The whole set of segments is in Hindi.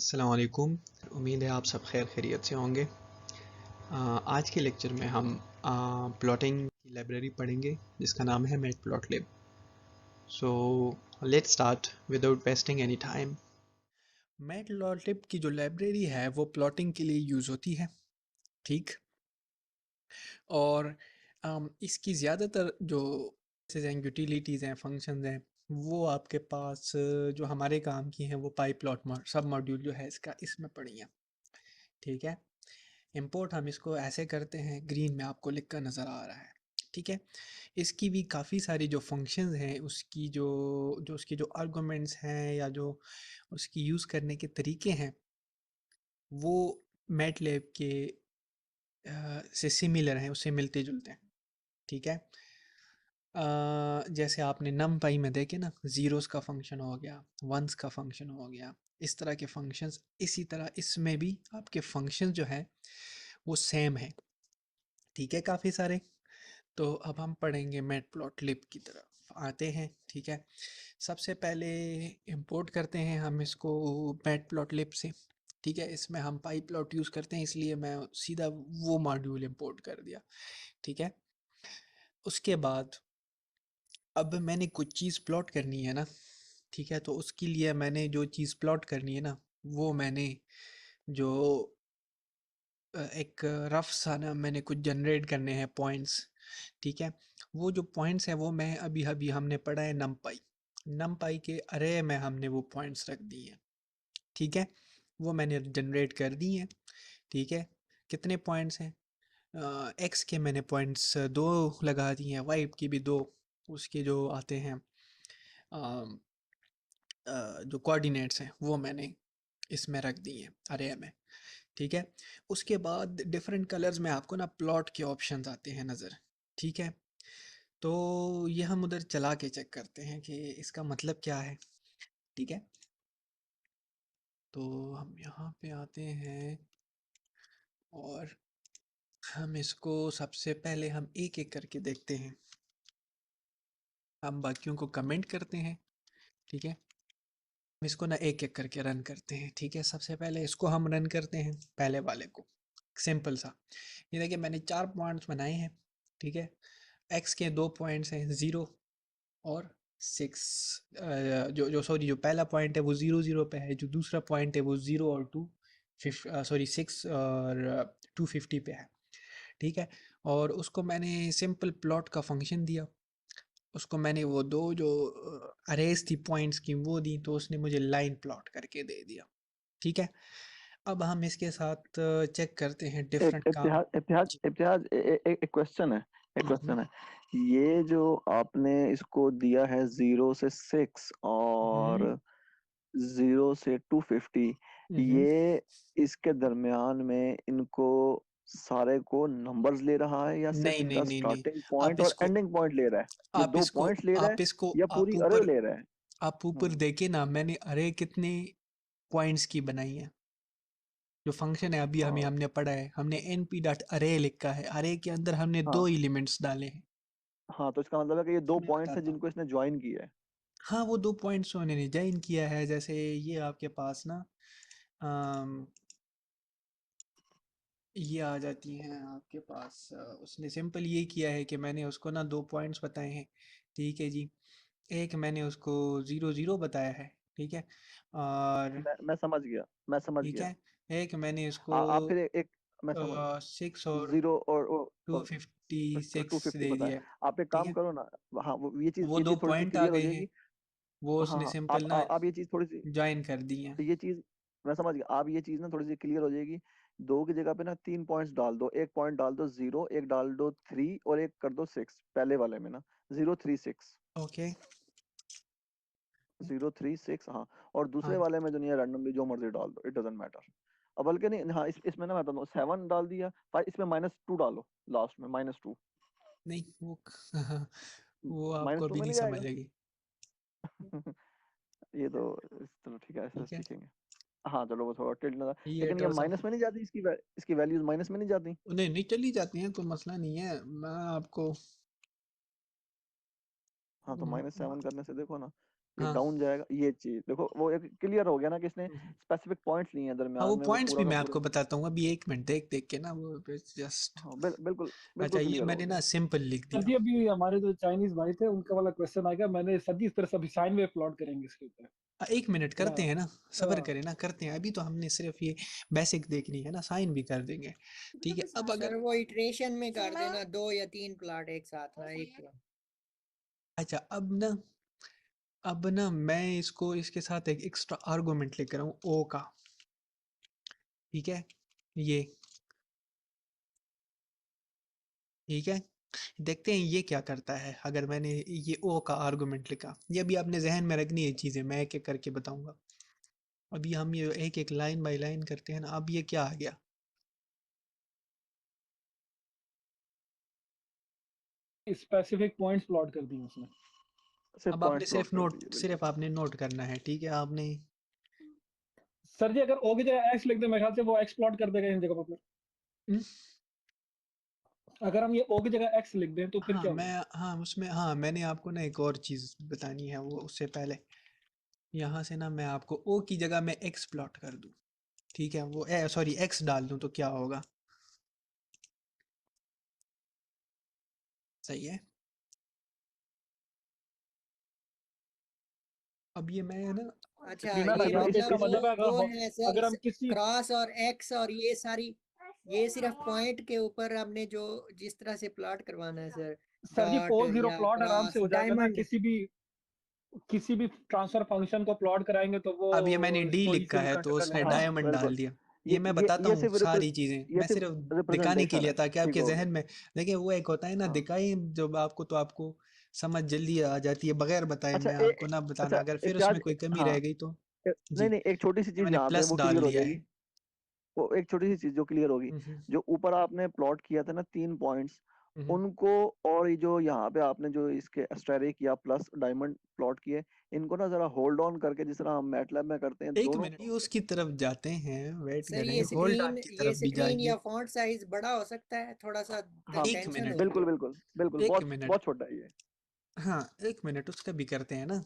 अस्सलाम वालेकुम। उम्मीद है आप सब खैर खैरियत से होंगे। आज के लेक्चर में हम प्लॉटिंग की लाइब्रेरी पढ़ेंगे जिसका नाम है matplotlib. So let's start without wasting any time. Matplotlib की जो लाइब्रेरी है वो प्लॉटिंग के लिए यूज़ होती है, ठीक। और इसकी ज़्यादातर जो यूटिलिटीज़ हैं, फंक्शंस हैं, वो आपके पास जो हमारे काम की हैं वो पाई प्लॉट सब मॉड्यूल जो है इसका इसमें पड़ी हैं, ठीक है। इंपोर्ट हम इसको ऐसे करते हैं, ग्रीन में आपको लिखकर नज़र आ रहा है, ठीक है। इसकी भी काफ़ी सारी जो फंक्शंस हैं, उसकी जो उसकी जो आर्गुमेंट्स हैं या जो उसकी यूज़ करने के तरीके हैं, वो मैटलैब के से सिमिलर हैं, उससे मिलते जुलते हैं, ठीक है। जैसे आपने नमपाई में देखे ना, ज़ीरोस का फंक्शन हो गया, वंस का फंक्शन हो गया, इस तरह के फंक्शंस, इसी तरह इसमें भी आपके फंक्शंस जो है वो सेम है, ठीक है, काफ़ी सारे। तो अब हम पढ़ेंगे मैटप्लॉटलिब की तरफ आते हैं, ठीक है। सबसे पहले इंपोर्ट करते हैं हम इसको मैटप्लॉटलिब से, ठीक है। इसमें हम पाई प्लॉट यूज़ करते हैं, इसलिए मैं सीधा वो मॉड्यूल इंपोर्ट कर दिया, ठीक है। उसके बाद अब मैंने कुछ चीज़ प्लॉट करनी है ना, ठीक है। तो उसके लिए मैंने जो चीज़ प्लॉट करनी है ना, वो मैंने जो एक रफ सा ना मैंने कुछ जनरेट करने हैं पॉइंट्स, ठीक है। वो जो पॉइंट्स हैं वो मैं अभी अभी हमने पढ़ा है नमपाई, नमपाई के अरे में हमने वो पॉइंट्स रख दिए हैं, ठीक है। वो मैंने जनरेट कर दी हैं, ठीक है। कितने पॉइंट्स हैं, एक्स के मैंने पॉइंट्स दो लगा दिए हैं, वाई की भी दो, उसके जो आते हैं जो कोऑर्डिनेट्स हैं वो मैंने इसमें रख दिए हैं अरे में, ठीक है। उसके बाद डिफरेंट कलर्स में आपको ना प्लॉट के ऑप्शंस आते हैं नज़र, ठीक है। तो ये हम उधर चला के चेक करते हैं कि इसका मतलब क्या है, ठीक है। तो हम यहाँ पे आते हैं और हम इसको सबसे पहले हम एक एक करके देखते हैं, हम बाकियों को कमेंट करते हैं, ठीक है। हम इसको ना एक एक करके रन करते हैं, ठीक है। सबसे पहले इसको हम रन करते हैं, पहले वाले को, सिंपल सा। ये देखिए मैंने 4 पॉइंट्स बनाए हैं, ठीक है। एक्स के 2 पॉइंट्स हैं, 0 और 6। जो जो सॉरी जो पहला पॉइंट है वो 0 0 पे है, जो दूसरा पॉइंट है वो 0 और 2 सॉरी 6 और 250 पे है, ठीक है। और उसको मैंने सिंपल प्लॉट का फंक्शन दिया, उसको मैंने वो दो जो अरेज थी पॉइंट्स की वो दी, तो उसने मुझे लाइन प्लॉट करके दे दिया, ठीक है। अब हम इसके साथ चेक करते हैं एक डिफरेंट काम। इतिहास इतिहास जी। इतिहास एक क्वेश्चन है। एक हम्म, क्वेश्चन है। ये जो आपने इसको दिया है 0 से 6 और हम्म, 0 से 250, हम्म। ये इसके दरमियान में इनको सारे को नंबर्स ले रहा है या सिर्फ नहीं नहीं इनका नहीं नहीं, स्टार्टिंग आप पॉइंट और इसको एंडिंग पॉइंट ले रहा है? ये आप दो इसको पॉइंट्स ले रहा है आप इसको या पूरी अरे ले रहा है? आप ऊपर हम्म। देखे ना, मैंने अरे कितने पॉइंट्स की बनाई है। जो फंक्शन है अभी हमें हाँ, हमने पढ़ा है, हमने एन पी डॉट अरे लिखा है, अरे के अंदर हमने दो हाँ, एलिमेंट्स डाले हैं। हाँ, तो इसका मतलब है कि ये दो मैं पॉइंट्स हैं बताता हूँ, जिनको इसने ज्वाइन किया है। हाँ वो दो पॉइंट्स उन्होंने डिजाइन किया है। जैसे ये आपके पास ना अम, ये आ जाती हैं आपके पास, उसने सिंपल ये किया है कि मैंने उसको ना दो पॉइंट्स बताए हैं, ठीक है जी। एक मैंने उसको 0 0 बताया है, ठीक है। और मैं समझ गया, मैं समझ ठीक गया। है, एक मैंने उसको आप फिर एक मैं समझ 6 और 0 टू और फिफ्टी 250 दे दिया है, बताया। आप एक ठीक काम है। करो ना। हाँ, वो वो ये दो चीज थोड़ी सी पॉइंट आ क्लियर हो गए हैं, जाएगी। वो हाँ, उसने हाँ, सिंपल ना आप ये चीज थोड़ी सी ज्वाइन कर दी है। ये चीज मैं समझ गया। आप ये चीज ना थोड़ी सी क्लियर हो जाएगी। दो की जगह पे ना 3 पॉइंट्स डाल दो। एक पॉइंट डाल दो 0, एक डाल दो 3 और एक कर दो 6 पहले वाले में ना। 0 3 6। ओके। 0 3 6, हाँ। और हाँ दूसरे वाले में जो नहीं है रैंडमली जो मर्जी डाल दो, इट डजेंट मैटर। अब बल्कि नहीं, हाँ, इसमें ना मैं बताऊँ 7 डाल दिया, 5, इसमें -2 डालो लास्ट में -2। नहीं वो वो माइनस आपको टू अभी में नहीं नहीं समझ जाएगा? लगी, ये तो चलो ठीक है, ऐसे ठीक है। सीखेंगे। हाँ, चलो वो थोड़ा टिल्ट ना। ये लेकिन ये तो सब माइनस में नहीं जाती, इसकी वैल्यूज माइनस में नहीं जाती? नहीं नहीं चली जाती हैं, कोई मसला नहीं है, मैं आपको हाँ, तो -7 करने से देखो ना। ये हाँ। डाउन जाएगा, ये चीज देखो वो एक क्लियर हो गया ना कि इसने हम्म। स्पेसिफिक पॉइंट्स लिए हैं हाँ, दरमियान वो में, वो पॉइंट्स भी पूरा का मैं पूरा। आपको बताता हूँ अभी, एक मिनट देख देख के ना वो जस्ट। हाँ बिल्कुल अच्छा, बिल्कुल ये क्लियर हो मैंने गया। ना सिंपल लिख सर दिया। जी अभी हमारे जो चाइनीज भाई थे उनका वाला क्वेश्चन आएगा, मैंने सर जी इस तरह से अभी साइन वेव प्लॉट करेंगे इसके ऊपर। एक मिनट थोड़ा करते हैं ना, सब्र हाँ, करें ना, करते हैं। अभी तो हमने सिर्फ ये बेसिक देखनी है ना, साइन भी कर देंगे। ठीक है, अब सर अगर वो इटरेशन में कर देना 2 या 3 प्लॉट एक साथ ना, एक प्लॉट। अच्छा, अब ना मैं इसको इसके साथ एक एक्स्ट्रा आर्गुमेंट लेकर आऊँ ओ का। ठीक है, ये ठीक है, देखते हैं ये क्या करता है अगर मैंने ये ओ का आर्गुमेंट लिखा। ये अभी आपने जहन में रखनी है चीज़ें, मैं एक एक करके बताऊंगा। अभी हम ये एक एक लाइन बाय लाइन करते हैं ना। अब ये क्या आ गया? स्पेसिफिक पॉइंट्स प्लॉट कर दिए उसने। सिर्फ अब आपने पॉइंट्स प्लॉट सिर्फ कर नोट दिए, बिल्कुल। सिर्फ आपने नोट करना है। ठीक है, आपने सर जी अगर ओ की जगह एक्स लिख दे, मेरे ख्याल से वो एक्स प्लॉट कर देगा इन जगह पर। हम्म, अगर हम ये ओ की जगह एक्स लिख दें तो फिर हाँ क्या मैं होगा? हाँ उसमें हाँ मैंने आपको ना एक और चीज़ बतानी है, वो उससे पहले यहाँ से ना मैं आपको ओ की जगह मैं एक्स प्लॉट कर दूँ। ठीक है, वो सॉरी एक्स डाल दूँ तो क्या होगा? सही है। अब ये मैं ना अच्छा, रीना ये भाई यहाँ पे इसका मतलब मतलब है वो है सर अगर हम किसी क्रॉस और एक्स और ये सारी, ये सिर्फ पॉइंट के ऊपर हमने जो जिस तरह से प्लॉट करवाना है सर, सर जी डॉट पोल जीरो या प्लॉट आराम से क्रॉस हो जाएगा ना, डायमंड। किसी भी ट्रांसफर फंक्शन को प्लॉट कराएंगे तो वो अब ये मैंने डी कोई लिखा सी भी है तो कंडीशन उसने हाँ। डायमंड बिल्कुल। डाल दिया। ये ये मैं ये बताता ये हूँ सिर्फ सारी चीजें, ये मैं सिर्फ सिर्फ दिखाने के रिप्रेजेंटेशन लिए है, ताकि ठीक आपके हो गया। जहन में। देखिए, वो एक होता है ना हाँ दिखाई, जब आपको तो आपको समझ जल्दी आ जाती है बगैर बताए, अच्छा मैं आपको ना बताना, अच्छा अगर फिर उसमें इम्तियाज, कोई कमी हाँ रह गई तो। जी, नहीं नहीं, एक छोटी सी ये चीज मैंने यहाँ पे प्लस वो डाल क्लियर हो दिया है। जाएगी। वो एक छोटी सी चीज जो क्लियर होगी, हम्म, जो ऊपर आपने प्लॉट किया था ना 3 पॉइंट्स, हम्म। उनको, और ये जो यहाँ पे आपने जो इसके स्टेरिक या प्लस डायमंड प्लॉट किए, इनको ना जरा होल्ड ऑन करके, जिस तरह हम मैटलैब में करते हैं एक दोनों। मिनट, ये उसकी तरफ जाते हैं, वेट सर करें, होल्ड ऑन की ये तरफ भी स्क्रीन या जाएंगे। फॉन्ट साइज बड़ा हो सकता है थोड़ा सा, हाँ एक टेंशन मिनट, होती बिल्कुल है। बिल्कुल बिल्कुल, एक बहुत मिनट, बहुत छोटा है ये। हाँ एक मिनट उसका भी करते हैं ना।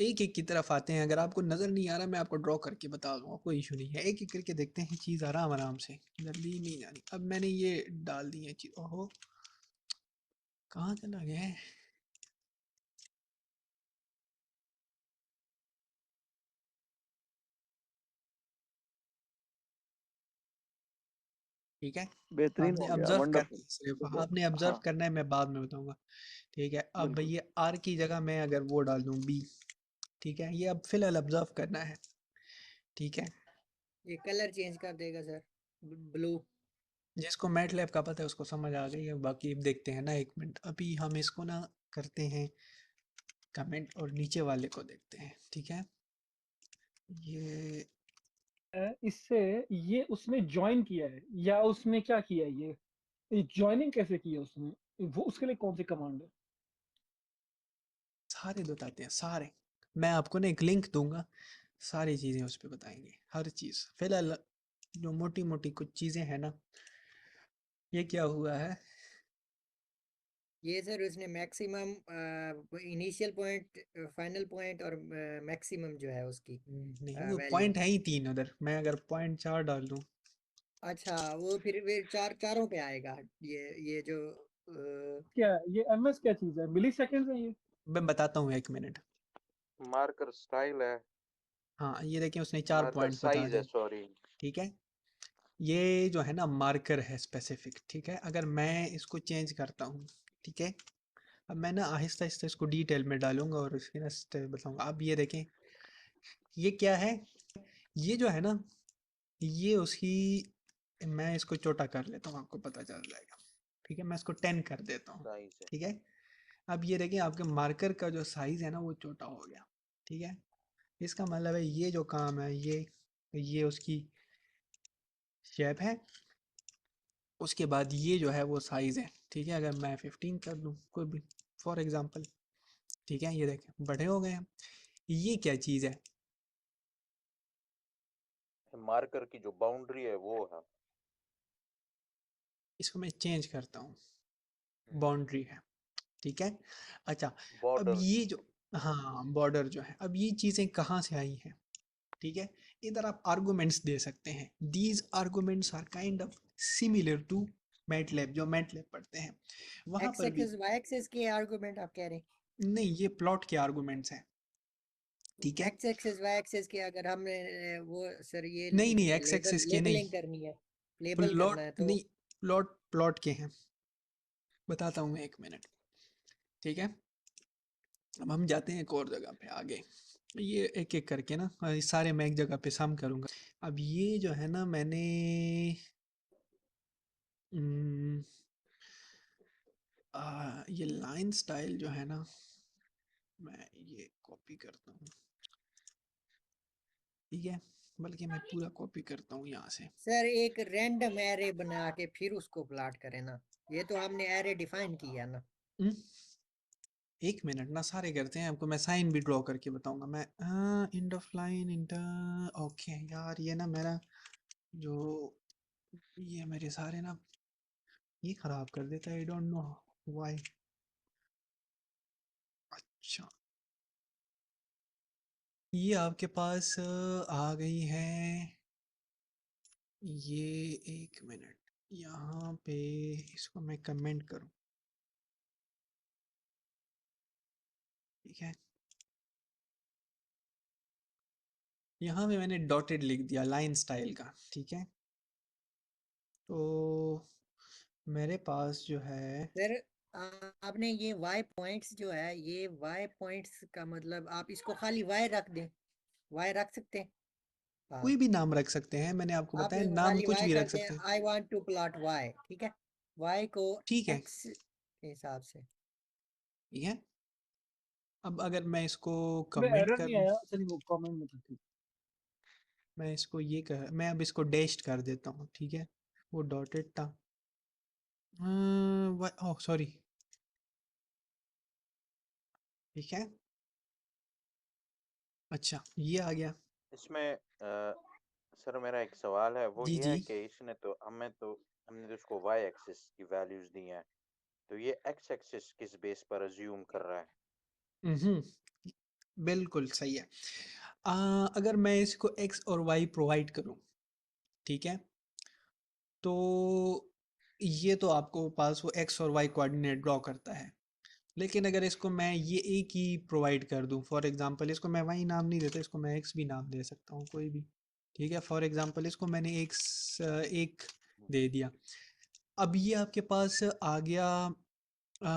एक एक की तरफ आते हैं, अगर आपको नजर नहीं आ रहा मैं आपको ड्रॉ करके बता दूंगा, कोई इशू नहीं है। एक एक करके देखते हैं चीज, आराम आराम से, जल्दी नहीं जानी। अब मैंने ये डाल दी है चीज। ओहो, कहाँ चला गया है? ठीक है, बेहतरीन आपने हो गया, ऑब्जर्व करना वंडरफुल। है, सिर्फ सुपर। आपने ऑब्जर्व हाँ करना है, मैं बाद में बताऊंगा। ठीक है, अब बिल्कुल। ये आर की जगह मैं अगर वो डाल दूं बी। ठीक है, ये अब फिलहाल ऑब्जर्व करना है। ठीक है, ये कलर चेंज कर देगा सर, ब्लू। जिसको मैट लैब का पता है उसको समझ आ गई है, बाकी अब देखते हैं ना। एक मिनट, अभी हम इसको ना करते हैं कमेंट, और नीचे वाले को देखते हैं। ठीक है, ये इससे ये उसने ज्वाइन किया है या उसने क्या किया है, ये ज्वाइनिंग कैसे की है उसने, वो उसके लिए कौन सी कमांड है? सारे बताते हैं सारे। मैं आपको ना एक लिंक दूंगा, सारी चीज़ें उस पे बताएंगे, हर चीज़। फिलहाल जो मोटी मोटी कुछ चीज़ें हैं ना, ये क्या हुआ है। ये सर उसने maximum initial point, final point और मैक्सिमम जो है उसकी नहीं, वो वैल्यू। पॉइंट है ही 3 उधर, मैं अगर पॉइंट 4 डाल दूं। अच्छा, वो फिर चारों पे आएगा। ये जो क्या ये एमएस क्या चीज है, मिली सेकेंड है ये? मैं बताता हूँ, एक मिनट। मार्कर स्टाइल है, हाँ, ये देखिए उसने 4 मार्कर पॉइंट बता साइज है, दिए। सॉरी। ठीक है, ये जो है ना मार्कर है स्पेसिफिक। ठीक है, अगर मैं इसको चेंज करता हूँ, ठीक है, अब मैं ना आहिस्ता आहिस्ता इसको डिटेल में डालूंगा और इसके ना स्टेप बताऊंगा। अब ये देखें, ये क्या है, ये जो है ना, ये उसकी, मैं इसको छोटा कर लेता हूँ, आपको पता चल जाएगा। ठीक है, मैं इसको 10 कर देता हूँ। साइज है। ठीक है, अब ये देखिए आपके मार्कर का जो साइज है ना वो छोटा हो गया। ठीक है, इसका मतलब है ये जो काम है, ये उसकी शेप है। उसके बाद ये जो है वो साइज है। ठीक है, अगर मैं 15 कर दूं कोई भी, फॉर एग्जांपल। ठीक है, ये देखें बड़े हो गए हैं। ये क्या चीज़ है? मार्कर की जो बाउंड्री है वो है। इसको मैं चेंज करता हूँ, बाउंड्री है। ठीक है, अच्छा, अब बॉर्डर। ये जो हाँ बॉर्डर जो है, अब ये चीज़ें कहाँ से आई हैं, ठीक है। इधर आप आर्गुमेंट्स दे सकते हैं, these arguments are kind of similar to MATLAB, जो मैटलैब पढ़ते हैं वहाँ एक्स पर भी। एक्सिस वाई एक्सिस के आर्गुमेंट आप कह रहे हैं? नहीं, ये प्लॉट के आर्गुमेंट्स हैं, ठीक है। एक्स एक्सिस वाई एक्सिस के अगर हमने वो सर ये नहीं नहीं, एक्स एक्सिस के नहीं, लेबलिंग करनी है, लेबल प्लॉट करना है तो नहीं, प्लॉट के हैं, बताता हूँ एक मिनट, ठीक है। अब हम जाते हैं एक और जगह पे आगे, ये एक एक करके ना ये सारे मैं एक जगह पे सम करूँगा। अब ये जो है ना मैंने हम्म, ये लाइन स्टाइल जो है ना, मैं ये कॉपी करता हूँ, ठीक है, बल्कि मैं पूरा कॉपी करता हूँ यहाँ से। सर एक रैंडम एरे बना के फिर उसको प्लॉट करें ना, ये तो हमने एरे डिफाइन किया ना। हम्म, एक मिनट ना, सारे करते हैं, आपको मैं साइन भी ड्रॉ करके बताऊंगा मैं। End of line inter, okay यार, ये ना मेरा जो ये मेरे सारे ना ये खराब कर देता है, आई डोंट नो व्हाई। अच्छा, ये आपके पास आ गई है, ये एक मिनट, यहाँ पे इसको मैं कमेंट करूँ, ठीक है। यहाँ पे मैंने डॉटेड लिख दिया लाइन स्टाइल का, ठीक है। तो मेरे पास जो है सर आपने ये वाई पॉइंट्स जो है, ये वाई पॉइंट्स का मतलब आप इसको खाली वाई रख दें, वाई रख सकते हैं। हाँ, कोई भी नाम रख सकते हैं, मैंने आपको आप बताया इसको नाम खाली कुछ वाई भी कर रख दें, सकते हैं, I want to plot Y, ठीक है, वाई को ठीक है, एक्स के हिसाब से। ठीक है। अब अगर मैं इसको मैं कमेंट एरर कर नहीं दूं, आया चलिए वो कमेंट में था ठीक। मैं इसको ये कर, मैं अब इसको डैश्ड कर देता हूँ, ठीक है। वो डॉटेड था, ओह सॉरी, ठीक है। अच्छा, ये आ गया। इसमें सर मेरा एक सवाल है, वो जी ये जी, है कि इसने तो हमने तो उसको वाई एक्सिस की वैल्यूज दी हैं, तो ये एक्स एक्सिस किस बेस पर अज्यूम कर रहा है? हम्म, बिल्कुल सही है। अगर मैं इसको एक्स और वाई प्रोवाइड करूँ, ठीक है, तो ये तो आपको पास वो एक्स और वाई कोऑर्डिनेट ड्रॉ करता है। लेकिन अगर इसको मैं ये एक ही प्रोवाइड कर दूं, फॉर एग्जांपल इसको मैं वाई नाम नहीं देता, इसको मैं एक्स भी नाम दे सकता हूँ कोई भी, ठीक है। फॉर एग्जांपल इसको मैंने एक दे दिया। अब ये आपके पास आ गया अ,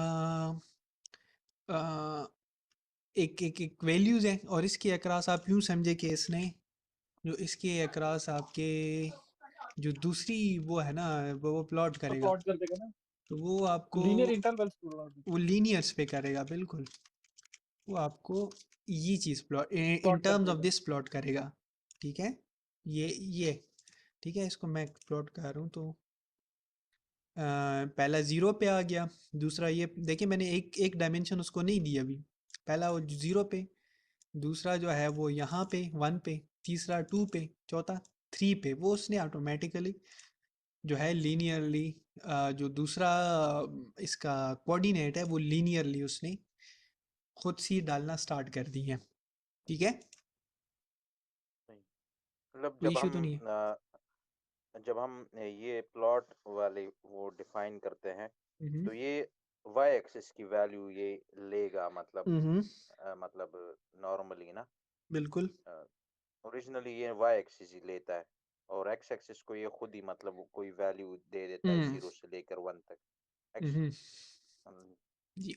अ, एक एक एक वैल्यूज हैं, और इसके अक्रॉस आप यूं समझे कि इसने जो इसके अक्रॉस आपके जो दूसरी वो है ना, वो प्लॉट तो करेगा, प्लॉट कर देगा ना, तो वो आपको लीनियर इंटरवल्स प्लॉट वो लीनियर्स पे करेगा, बिल्कुल। वो आपको ये चीज़ प्लॉट इन प्लॉट कर टर्म्स ऑफ देगा। दिस प्लॉट करेगा, ठीक है। ये ठीक है, इसको मैं प्लॉट कर रहा हूँ तो पहला ज़ीरो पे आ गया, दूसरा ये देखिए मैंने एक एक डायमेंशन उसको नहीं दी अभी, पहला वो ज़ीरो पे, दूसरा जो है वो यहाँ पे वन पे, तीसरा टू पे, चौथा थ्री पे, वो उसने ऑटोमेटिकली जो है लीनियरली जो दूसरा इसका कोऑर्डिनेट है वो लीनियरली उसने खुद सी डालना स्टार्ट कर दी है, ठीक है। नहीं, मतलब कोई इशू तो नहीं है। जब हम ये प्लॉट वाले वो डिफाइन करते हैं, हम्म तो ये वाई एक्सिस की वैल्यू ये लेगा, मतलब हम्म, मतलब नॉर्मली ना, बिल्कुल। ओरिजिनली ये वाई एक्सिस ही लेता है, और एक्स एक्सिस को ये खुद ही मतलब कोई वैल्यू दे देता है हम्म 0 से लेकर 1 तक। एक्स हम्म, जी।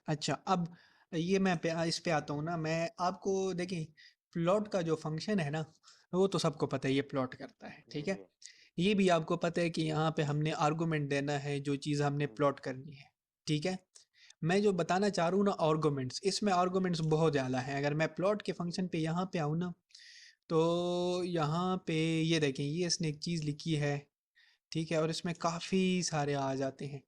अच्छा, अब ये मैं इस पे आता हूँ ना, मैं आपको देखिए प्लॉट का जो फंक्शन है ना, वो तो सबको पता है, ये प्लॉट करता है, जी ठीक है। जी ये भी आपको पता है कि यहाँ पे हमने आर्गुमेंट देना है, जो चीज़ हमने जी प्लॉट करनी है, ठीक है। मैं जो बताना चाह रहा हूँ ना आर्गुमेंट्स, इसमें आर्गुमेंट्स बहुत ज़्यादा हैं। अगर मैं प्लॉट के फंक्शन पे यहाँ पे आऊँ ना, तो यहाँ पे ये देखें, ये इसने एक चीज़ लिखी है, ठीक है, और इसमें काफ़ी सारे आ जाते हैं,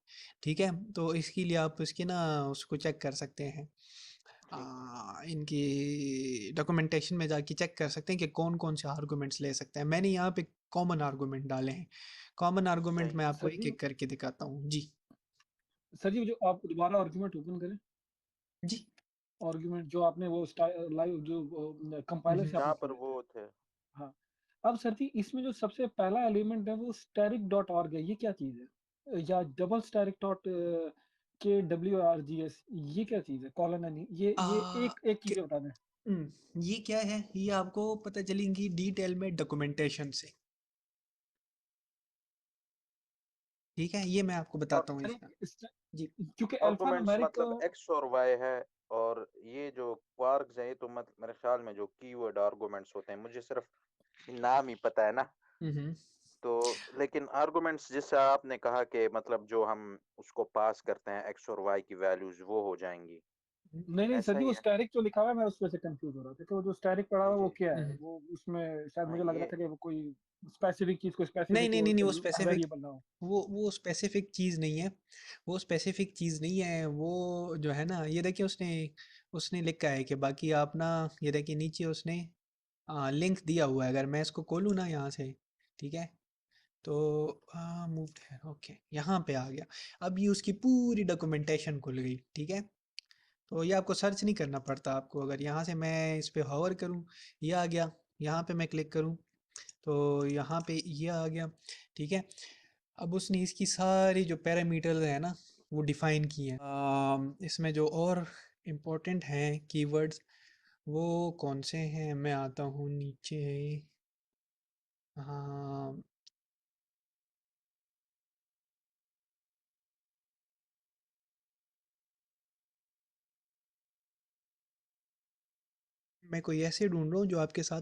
ठीक है। तो इसके लिए आप इसकी ना उसको चेक कर सकते हैं, ठीक है। इनकी डॉक्यूमेंटेशन में जाके चेक कर सकते हैं कि कौन कौन से आर्गुमेंट्स ले सकते हैं। मैंने यहाँ पे कॉमन आर्गुमेंट डाले हैं, कॉमन आर्गुमेंट सही मैं है। आपको एक एक करके दिखाता हूँ जी। सर जी जो आप दोबारा आर्गुमेंट ओपन करें। जी, आर्गुमेंट जो आपने वो लाइव जो कंपाइलर से जहाँ आपने पर किया। वो थे। हाँ, अब सर जी इसमें जो सबसे पहला एलिमेंट है वो स्टैटिक डॉट ऑर्ग है, ये क्या चीज़ है? या डबल स्टैटिक डॉट के डब्ल्यू आर जी एस, ये क्या चीज़ है? कॉलन एनी, ये आ, एक चीज़ बता दें। ये क्या है, ये आपको पता चलेंगी डिटेल में डॉक्यूमेंटेशन से। ठीक है, ये मैं आपको बताता हूँ इसका। जी क्योंकि अल्फा आर्गुमेंट्स न्यूमेरिक मतलब एक्स और वाई है, और ये जो क्वार्क्स हैं ये तो मेरे ख्याल में जो कीवर्ड आर्गुमेंट्स होते हैं, मुझे सिर्फ नाम ही पता है ना। हम्म तो लेकिन आर्गुमेंट्स जिससे आपने कहा कि मतलब जो हम उसको पास करते हैं एक्स और वाई की वैल्यूज वो हो जाएंगी, नहीं सर ऐसा जी, ही वो है। स्टैटिक जो लिखा हुआ है मैं उसमें से कंफ्यूज हो रहा था कि वो जो स्टैटिक पढ़ा हुआ है वो जी। क्या है? हम्म। वो उसमें शायद हाँ मुझे लग रहा ये था कि वो कोई स्पेसिफिक चीज को नहीं स्पेसिफिक नहीं नहीं नहीं, वो स्पेसिफिक, वेरिएबल ना हो। वो स्पेसिफिक चीज़ नहीं है। वो स्पेसिफिक चीज़ नहीं है, वो जो है ना, ये देखिए उसने उसने लिखा है कि बाकी आप ना, ये देखिए नीचे उसने लिंक दिया हुआ है। अगर मैं इसको खोलूँ ना यहाँ से, ठीक है, तो मूव्ड है, ओके, यहाँ पे आ गया। अब ये उसकी पूरी डॉक्यूमेंटेशन खुल गई। ठीक है, तो ये आपको सर्च नहीं करना पड़ता। आपको अगर यहाँ से मैं इस पे होवर करूँ, ये आ गया। यहाँ पे मैं क्लिक करूँ तो यहाँ पे ये आ गया। ठीक है, अब उसने इसकी सारी जो पैरामीटर्स है ना वो डिफाइन किए हैं। इसमें जो और इम्पोर्टेंट हैं कीवर्ड्स वो कौन से हैं, मैं आता हूँ नीचे। हाँ, मैं कोई ऐसे ढूंढ रहा हूँ जो आपके साथ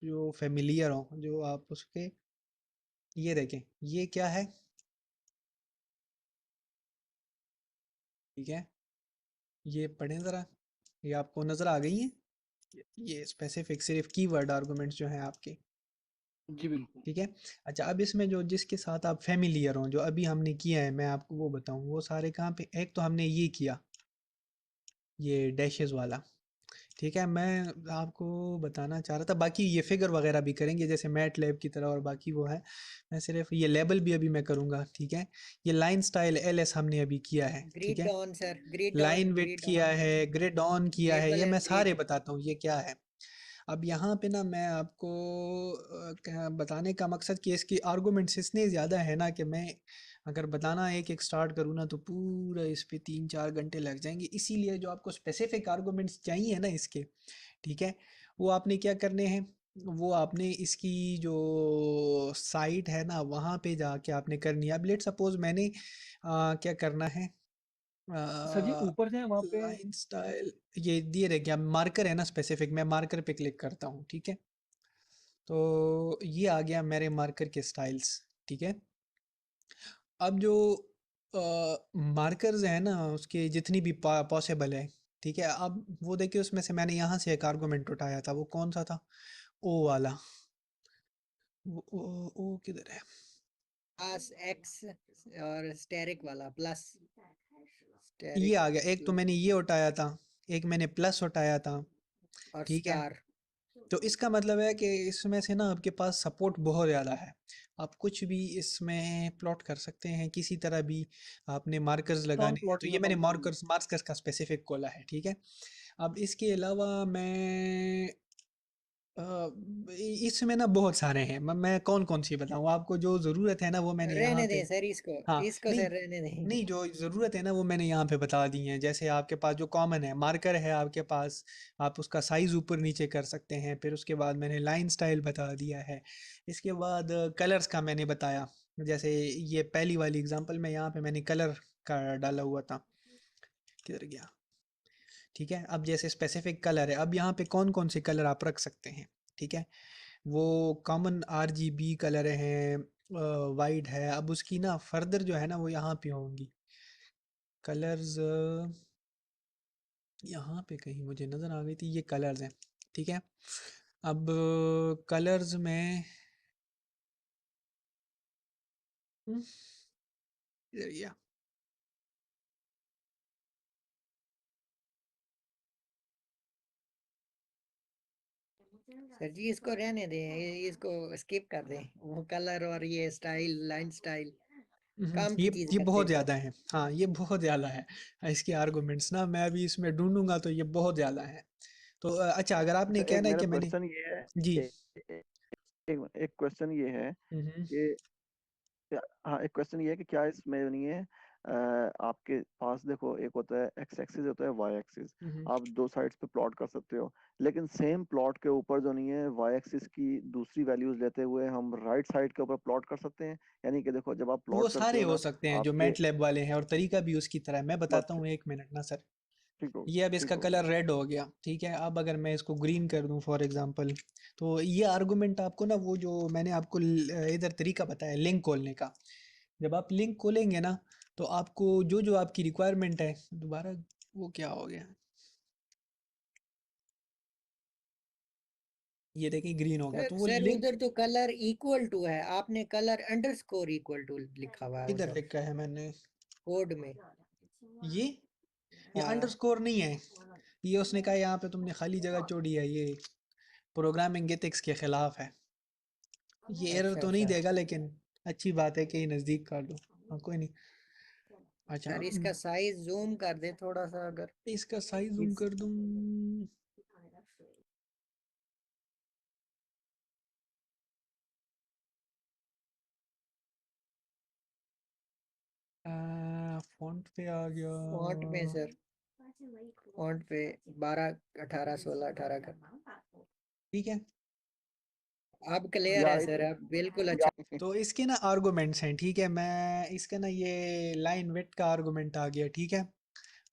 जो फेमिलियर हो, जो आप उसके, ये देखें, ये क्या है। ठीक है, ये पढ़ें ज़रा, ये आपको नज़र आ गई है। ये स्पेसिफिक सिर्फ कीवर्ड आर्गुमेंट्स जो हैं आपके। जी बिल्कुल। ठीक है, अच्छा, अब इसमें जो जिसके साथ आप फेमिलियर हो, जो अभी हमने किया है, मैं आपको वो बताऊं, वो सारे कहाँ पे। एक तो हमने ये किया, ये डैशेस वाला। ठीक है, मैं आपको बताना चाह रहा था, बाकी ये फिगर वगैरह भी करेंगे जैसे मैट लैब की तरह, और बाकी वो है। मैं सिर्फ ये लेबल भी अभी मैं करूँगा। ठीक है, ये लाइन स्टाइल एल एस हमने अभी किया है। ठीक ग्रिड है, on sir, line width grid किया ऑन, है, ग्रिड ऑन किया है, लेबल ये मैं एंड सारे ग्रिड। बताता हूँ ये क्या है। अब यहाँ पे ना मैं आपको बताने का मकसद कि इसकी आर्गुमेंट्स इतने ज़्यादा है ना कि मैं अगर बताना एक एक स्टार्ट करूँ ना तो पूरा इस पे 3-4 घंटे लग जाएंगे। इसीलिए जो आपको स्पेसिफिक आर्गुमेंट्स चाहिए ना इसके, ठीक है, वो आपने क्या करने हैं, वो आपने इसकी जो साइट है ना वहाँ पे जाके आपने करनी है। अब लेट सपोज मैंने क्या करना है, सर जी ऊपर जाए वहाँ पे। लाइन स्टाइल, ये दिए रहे क्या, मार्कर है ना स्पेसिफिक, मैं मार्कर पे क्लिक करता हूँ। ठीक है, तो ये आ गया मेरे मार्कर के स्टाइल्स। ठीक है, अब जो मार्कर्स हैं ना उसके जितनी भी पॉसिबल है, ठीक है, अब वो देखिए उसमें से मैंने यहाँ से एक आर्गुमेंट उठाया था, वो कौन सा था, ओ वाला। ओ किधर है। प्लस एक्स और स्टेरिक वाला प्लस, ये स्टेरिक आ गया, एक तो मैंने ये उठाया था, एक मैंने प्लस उठाया था। और ठीक है, स्टार। तो इसका मतलब है कि इसमें से ना आपके पास सपोर्ट बहुत ज़्यादा है। आप कुछ भी इसमें प्लॉट कर सकते हैं किसी तरह भी। आपने मार्कर्स स्ट्रॉन्ग लगाने हैं तो प्लॉटिंग ये का मैंने काम करेगी। मार्कर्स मार्कर्स का स्पेसिफिक खोला है। ठीक है, अब इसके अलावा मैं अ, इसमें ना बहुत सारे हैं, मैं कौन कौन सी बताऊँ आपको, जो ज़रूरत है ना वो मैंने यहाँ रहने पे। दें सर इसको, हाँ, इसको नहीं सर रहने दें। नहीं, जो ज़रूरत है ना वो मैंने यहाँ पे बता दी है। जैसे आपके पास जो कॉमन है, मार्कर है आपके पास, आप उसका साइज़ ऊपर नीचे कर सकते हैं। फिर उसके बाद मैंने लाइन स्टाइल बता दिया है। इसके बाद कलर्स का मैंने बताया, जैसे ये पहली वाली एग्जांपल में यहाँ पे मैंने कलर का डाला हुआ था, किधर गया। ठीक है, अब जैसे स्पेसिफिक कलर है, अब यहाँ पे कौन कौन से कलर आप रख सकते हैं। ठीक है, वो कॉमन आरजीबी कलर हैं, वाइट है। अब उसकी ना फर्दर जो है ना वो यहाँ पे होंगी कलर्स, यहाँ पे कहीं मुझे नज़र आ गई थी, ये कलर्स हैं। ठीक है, अब कलर्स में हम्म, इधर गया। सर जी इसको रहने दें, इसको स्किप कर दें, वो कलर और ये स्टाइल, लाइन स्टाइल। काम ये की चीज ये करते बहुत हैं। ज़्यादा है। हाँ, ये बहुत ज़्यादा है। इसके आर्गुमेंट्स ना मैं अभी इसमें ढूँढूँगा तो ये बहुत ज़्यादा है। तो अच्छा अगर आपने अच्छा, एक कहना है मेरा कि मैंने क्वेश्चन ये है, जी। एक क्वेश्चन ये है हुँ, हुँ। कि हाँ, एक क्वेश्चन ये है कि क्या इसमें नहीं है, आपके पास देखो एक होता है एक्स एक्सिस, होता है वाई एक्सिस। हुँ, हुँ। आप दो साइड्स पे प्लॉट कर सकते हो, लेकिन सेम प्लॉट के ऊपर जो नहीं है, वाई एक्सिस की दूसरी वैल्यूज लेते हुए हम राइट साइड के ऊपर प्लॉट कर सकते हैं। यानी कि देखो, जब आप वो प्लॉट करते सारे हो हो ना, सकते हैं जो आपके मैटलैब वाले हैं और तरीका भी उसकी तरह है। मैं बस बताता हूँ 1 मिनट ना सर। ठीक हो ये अब ठीक इसका हो कलर गया। रेड हो गया, ठीक है? अब अगर मैं इसको ग्रीन कर दूं फॉर एग्जांपल, तो ये आर्गुमेंट आपको ना वो जो मैंने आपको इधर तरीका बताया लिंक खोलने का। जब आप लिंक खोलेंगे ना तो आपको जो जो आपकी रिक्वायरमेंट है, दोबारा वो क्या हो गया, ये देखें ग्रीन हो गया, सर तो वो सर लिंक उधर तो कलर इक्वल टू है, आपने कलर अंडरस्कोर इक्वल टू लिखा हुआ है इधर उधर लिखा है मैंने। कोड में। ये हाँ अंडरस्कोर नहीं है, ये उसने कहा यहाँ पे तुमने खाली जगह छोड़ी है, ये प्रोग्रामिंग एथिक्स के खिलाफ है। ये एरर अच्छा तो नहीं अच्छा। देगा लेकिन अच्छी बात है कि ये नज़दीक कर लो। हाँ कोई नहीं। अच्छा सर इसका साइज जूम कर दे थोड़ा सा अगर। इसका साइज जूम इस कर दूं। फॉन्ट पे आ गया। फॉन्ट में सर, फॉन्ट पे 12 18 16 18 कर। ठीक है, अब क्लियर या है सर, अब बिल्कुल अच्छा। तो इसके ना आर्गुमेंट्स हैं, ठीक है? मैं इसका ना ये लाइन वेट का आर्गुमेंट आ गया, ठीक है?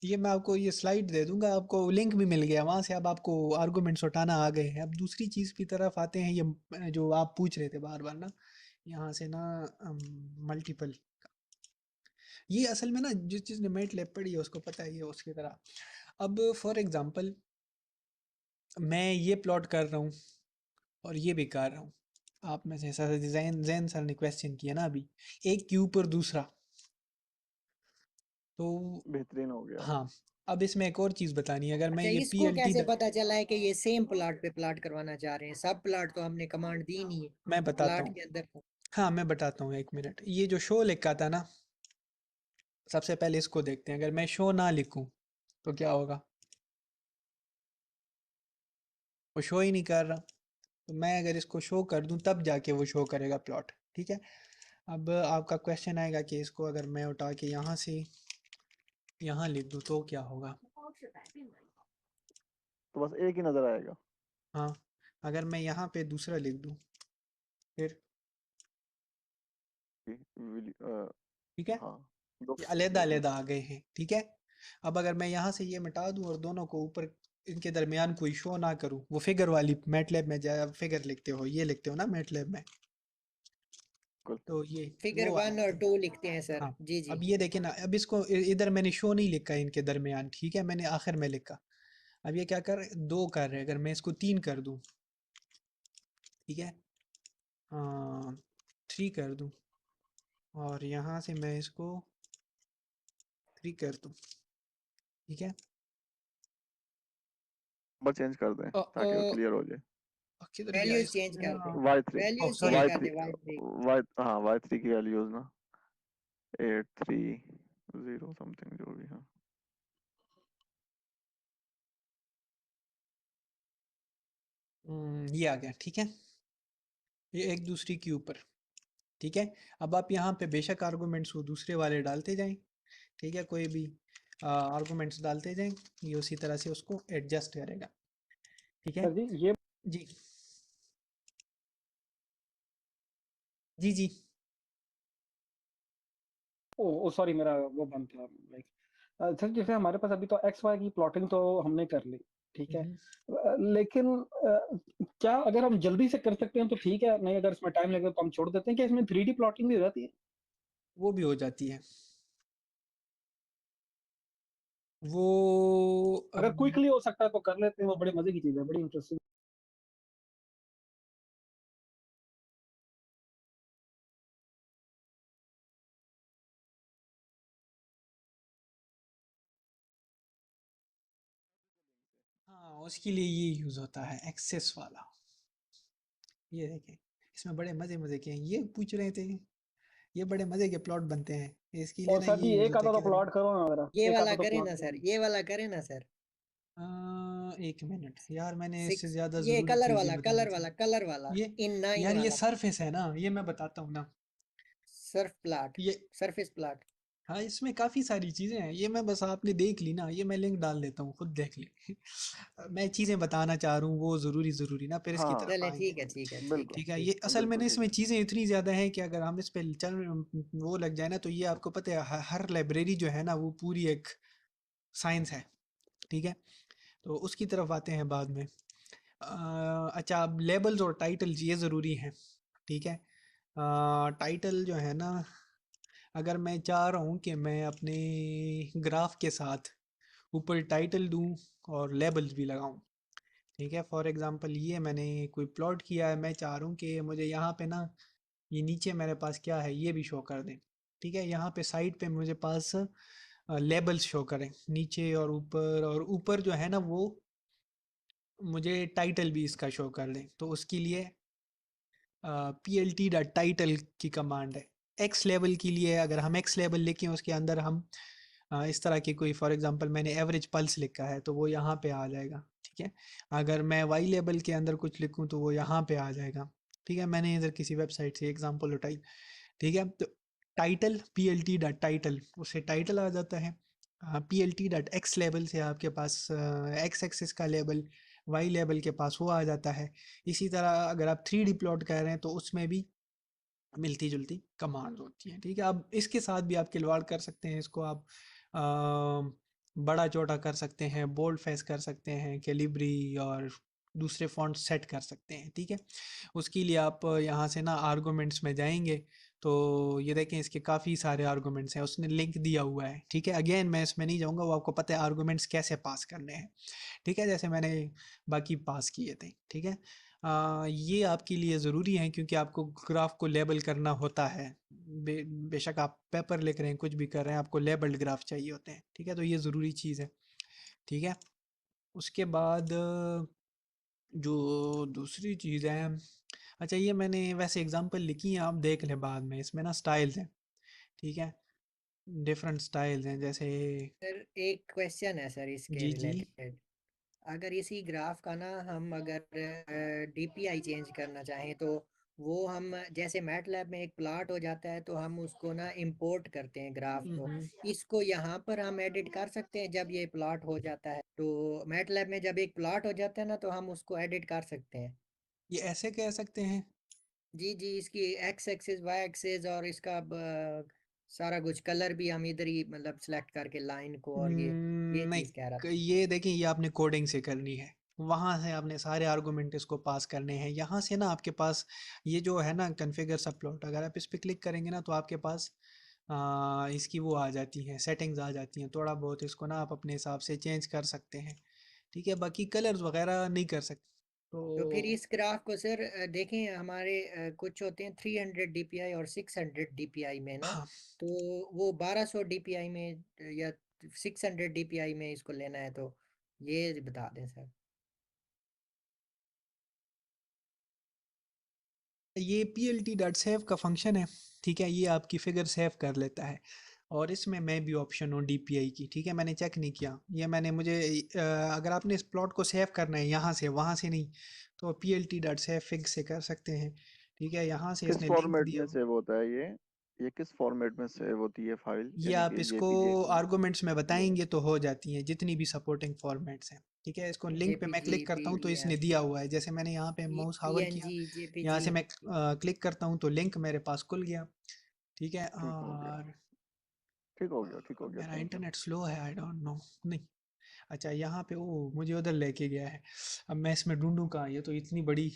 ये मैं आपको ये स्लाइड दे दूंगा, आपको लिंक भी मिल गया वहां से। अब आपको आर्गुमेंट्स उठाना आ गए हैं। अब दूसरी चीज़ की तरफ आते हैं, ये जो आप पूछ रहे थे बार बार ना, यहाँ से ना मल्टीपल, ये असल में ना जिस चीज़ ने मेट लैब पढ़ी है उसको पता है ये उसकी तरह। अब फॉर एग्जांपल मैं ये प्लॉट कर रहा हूँ और ये भी कर रहा हूँ। आप में से सर जैन सर ने क्वेश्चन किया ना अभी, एक के ऊपर दूसरा, तो बेहतरीन हो गया। हाँ। अब इसमें एक और चीज़ बतानी है, अगर मैं अच्छा ये इसको पीएलटी कैसे पता चला है कि ये सेम प्लॉट पे प्लॉट करवाना चाह रहे हैं? सब प्लॉट तो हमने कमांड दी नहीं है मैं बताता प्लॉट हूँ। के अंदर तो। हाँ मैं बताता हूँ, 1 मिनट। ये जो शो लिखा था ना, सबसे पहले इसको देखते हैं। अगर मैं शो ना लिखूं तो क्या होगा? वो शो ही नहीं कर रहा। तो मैं अगर इसको शो कर दूं तब जाके वो शो करेगा प्लॉट, ठीक है? अब आपका क्वेश्चन आएगा कि इसको अगर मैं उठा के यहाँ से यहाँ लिख दूं तो क्या होगा? तो बस एक ही नजर आएगा। हाँ, अगर मैं यहाँ पे दूसरा लिख दूं फिर, ठीक है? हाँ, दो ये अलग दो अलग मिनट। आ गए हैं, ठीक है? अब अगर मैं यहाँ से ये मिटा दूं और दोनों को ऊपर इनके दरमियान कोई शो ना करूं, वो फिगर वाली मैटलैब में जाए, फिगर लिखते हो, ये लिखते हो ना मैटलैब में, बिल्कुल। तो ये फिगर वो वाला 1 और 2 लिखते हैं सर, हाँ। जी जी। अब ये देखें ना, अब इसको इधर मैंने शो नहीं लिखा इनके दरमियान, ठीक है? मैंने आखिर में लिखा। अब ये क्या कर रहे, दो कर रहे हैं। अगर मैं इसको 3 कर दूं, ठीक है? हाँ, 3 कर दूं और यहाँ से मैं इसको 3 कर दूं, ठीक है? नंबर चेंज कर दें ताकि वो क्लियर हो जाए। किधर गया वैल्यूज चेंज कर दे, इसका? वाई थ्री ओह वैल्यूज सॉरी। चेंज वाई कर थ्री दे Y3। वाई हाँ, Y3 की वैल्यूज ना 830 समथिंग जो भी। हाँ, ये आ गया, ठीक है? ये एक दूसरे के ऊपर, ठीक है? अब आप यहाँ पे बेशक आर्गुमेंट्स वो दूसरे वाले डालते जाएं, ठीक है? कोई भी आर्गुमेंट्स डालते जाएं, ये उसी तरह से उसको एडजस्ट करेगा, ठीक है? सर जी ये जी जी जी। ओ सॉरी मेरा वो बंद था लाइक। सर जैसे हमारे पास अभी तो एक्स वाई की प्लॉटिंग तो हमने कर ली, ठीक है? हम्म, लेकिन क्या अगर हम जल्दी से कर सकते हैं तो ठीक है, नहीं अगर इसमें टाइम लगेगा तो हम छोड़ देते हैं? क्या इसमें 3D प्लॉटिंग भी हो जाती है? वो भी हो जाती है। वो अगर अब क्विकली हो सकता है तो कर लेते हैं, वो बड़े मजे की चीज है, बड़ी इंटरेस्टिंग। हाँ, उसके लिए ये यूज़ होता है एक्सेस वाला। ये देखें, इसमें बड़े मज़े मज़े के हैं। ये पूछ रहे थे ये बड़े मजे के प्लॉट बनते हैं, इसके लिए और ना सर जी ये यूज एक होता आधा है तो किधर प्लॉट करो ना जरा, ये एक वाला आधा तो करें प्लॉट ना करो सर, ना। ये वाला करें ना सर। 1 मिनट यार, मैंने इससे 6 ज्यादा ये जरूरी कलर चीज ही वाला, बतानी कलर वाला, थी ये। इन 9 यार ये वाला, सरफेस है ना, ये मैं बताता हूँ ना। सर्फ प्लाट, ये सरफेस प्लाट। हाँ, इसमें काफी सारी चीजें हैं, ये मैं बस आपने देख ली ना, ये मैं लिंक डाल देता हूँ, खुद देख ली। मैं चीजें बताना चाह रहा हूँ, वो जरूरी ना, फिर इसकी हाँ तरफ चले आएंगे। ठीक है, ठीक है, ठीक बिल्कुल है, ठीक है, ठीक। ये असल में ना बिल्कुल ठीक इसमें है। चीजें इतनी ज्यादा हैं कि अगर हम इस पे चल वो लग जाए ना, तो ये आपको पता है हर लाइब्रेरी जो है ना वो पूरी एक साइंस है। ठीक है, तो उसकी तरफ आते हैं बाद में। अच्छा, अब लेबल्स और टाइटल्स ये ज़रूरी हैं। ठीक है, टाइटल जो है ना, अगर मैं चाह रहा हूँ कि मैं अपने ग्राफ के साथ ऊपर टाइटल दूँ और लेबल्स भी लगाऊँ। ठीक है, फॉर एग्जांपल ये मैंने कोई प्लॉट किया है, मैं चाह रहा हूँ कि मुझे यहाँ पे ना ये नीचे मेरे पास क्या है ये भी शो कर दें। ठीक है, यहाँ पे साइड पे मुझे पास लेबल्स शो करें नीचे और ऊपर जो है ना वो मुझे टाइटल भी इसका शो कर दें, तो उसके लिए plt.title की कमांड है। एक्स लेवल के लिए अगर हम एक्स लेवल लिखें उसके अंदर हम इस तरह की कोई, फॉर एग्जांपल मैंने एवरेज पल्स लिखा है तो वो यहाँ पे आ जाएगा। ठीक है, अगर मैं वाई लेवल के अंदर कुछ लिखूं तो वो यहाँ पे आ जाएगा। ठीक है, मैंने इधर किसी वेबसाइट से एग्जांपल उठाई। ठीक है, तो टाइटल plt.title, उससे टाइटल आ जाता है। plt.x लेवल से आपके पास एक्स एक्सिस का लेवल, वाई लेवल के पास वो आ जाता है। इसी तरह अगर आप 3D प्लॉट कर रहे हैं तो उसमें भी मिलती जुलती कमांड्स होती हैं। ठीक है, अब इसके साथ भी आप खिलवाड़ कर सकते हैं, इसको आप बड़ा छोटा कर सकते हैं, बोल्ड फेस कर सकते हैं, कैलिब्री और दूसरे फॉन्ट सेट कर सकते हैं। ठीक है, उसके लिए आप यहाँ से ना आर्गुमेंट्स में जाएंगे, तो ये देखें इसके काफ़ी सारे आर्गुमेंट्स हैं, उसने लिंक दिया हुआ है। ठीक है, अगेन मैं इसमें नहीं जाऊँगा, वो आपको पता है आर्गुमेंट्स कैसे पास करने हैं। ठीक है, जैसे मैंने बाकी पास किए थे। ठीक है, ये आपके लिए ज़रूरी है क्योंकि आपको ग्राफ को लेबल करना होता है। बेशक आप पेपर लिख रहे हैं, कुछ भी कर रहे हैं, आपको लेबल्ड ग्राफ चाहिए होते हैं। ठीक है, तो ये ज़रूरी चीज़ है। ठीक है, उसके बाद जो दूसरी चीज़ है, अच्छा ये मैंने वैसे एग्जांपल लिखी है, आप देख लें बाद में, इसमें ना स्टाइल्स हैं। ठीक है, डिफरेंट स्टाइल्स हैं, जैसे सर एक क्वेश्चन है सर इसके जी जी। रिलेटेड। अगर इसी ग्राफ का ना हम अगर डीपीआई चेंज करना चाहें तो वो हम जैसे मैटलैब में एक प्लॉट हो जाता है तो हम उसको ना इंपोर्ट करते हैं ग्राफ को, इसको यहाँ पर हम एडिट कर सकते हैं जब ये प्लॉट हो जाता है। तो मैटलैब में जब एक प्लॉट हो जाता है ना तो हम उसको एडिट कर सकते हैं। ये ऐसे कह सकते हैं। जी जी, इसकी एक्स एक्सिस वाई एक्सिस और इसका सारा कुछ कलर भी हम इधर ही मतलब सेलेक्ट करके लाइन को, और ये नहीं, चीज़ कह रहा था। ये देखें, ये आपने कोडिंग से करनी है, वहां से आपने सारे आर्गुमेंट इसको पास करने हैं। यहाँ से ना आपके पास ये जो है ना कॉन्फ़िगर सब प्लॉट, अगर आप इस पे क्लिक करेंगे ना तो आपके पास इसकी वो आ जाती हैं, सेटिंग्स आ जाती हैं, थोड़ा बहुत इसको ना आप अपने हिसाब से चेंज कर सकते हैं। ठीक है, बाकी कलर्स वगैरह नहीं कर सकते। तो फिर तो इस ग्राफ को सर देखें हमारे कुछ होते हैं 300 डीपीआई और 600 डीपीआई में ना, हाँ, तो वो 1200 डीपीआई में या 600 डीपीआई में इसको लेना है तो ये बता दें सर। ये plt.save का फंक्शन है। ठीक है, ये आपकी फिगर सेव कर लेता है, और इसमें मैं भी ऑप्शन हूँ डीपीआई की। ठीक है, मैंने चेक नहीं किया, ये मैंने मुझे अगर आपने इस प्लॉट को सेव करना है यहाँ से, वहाँ से नहीं, तो plt.save फिग से कर सकते हैं। ठीक है, यहाँ से किस इसने लिंक फॉर्मेट दिया। में सेव होता है ये किस फॉर्मेट में सेव होती है फाइल, ये यानी आप कि इसको जेपीजी? आर्गुमेंट्स में बताएंगे तो हो जाती हैं जितनी भी सपोर्टिंग फॉर्मेट्स हैं। ठीक है, इसको लिंक पे मैं जेपीजी, क्लिक करता हूँ तो इसने पीवीएफ, दिया हुआ है, जैसे मैंने यहाँ पे माउस हावर किया, पीएनजी, यहाँ जेपीजी। से मैं क्लिक करता हूँ तो लिंक मेरे पास खुल गया। ठीक है, ठीक हो गया, और ठीक हो गया, ठीक हो गया, मेरा थैंक यू। इंटरनेट स्लो है, आई डोंट नो। नहीं, अच्छा यहाँ पे वो मुझे उधर लेके गया है। अब मैं इसमें ढूंढूं कहाँ, ये तो इतनी बड़ी।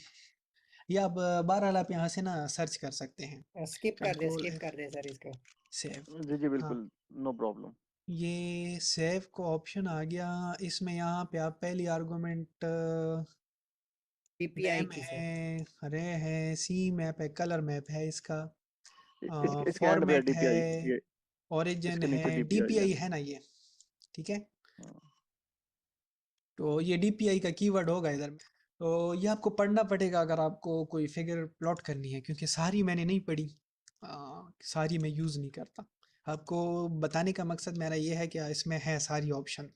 या अब बहरहाल आप यहाँ से ना सर्च कर सकते हैं, कंट्रोल स्किप एफ कर दे सर इसको। सेव। जी जी हाँ, बिल्कुल, नो प्रॉब्लम। ये सेव को ऑप्शन आ गया इसमें, यहाँ पे आप पहली आर्गुमेंट डीपीआई डैम की है, सर। रे है, सी मैप है, कलर मैप है इसका, इसके एंड पे फॉर्मेट है, डीपीआई, ये ओरिजिन इसके नीचे है, डीपीआई है। डीपीआई है ना ये। ठीक है, हाँ, तो ये डीपीआई का कीवर्ड होगा इधर में। तो ये आपको पढ़ना पड़ेगा अगर आपको कोई फिगर प्लॉट करनी है, क्योंकि सारी मैंने नहीं पढ़ी। सारी मैं यूज़ नहीं करता। आपको बताने का मकसद मेरा ये है कि इसमें है सारी ऑप्शन,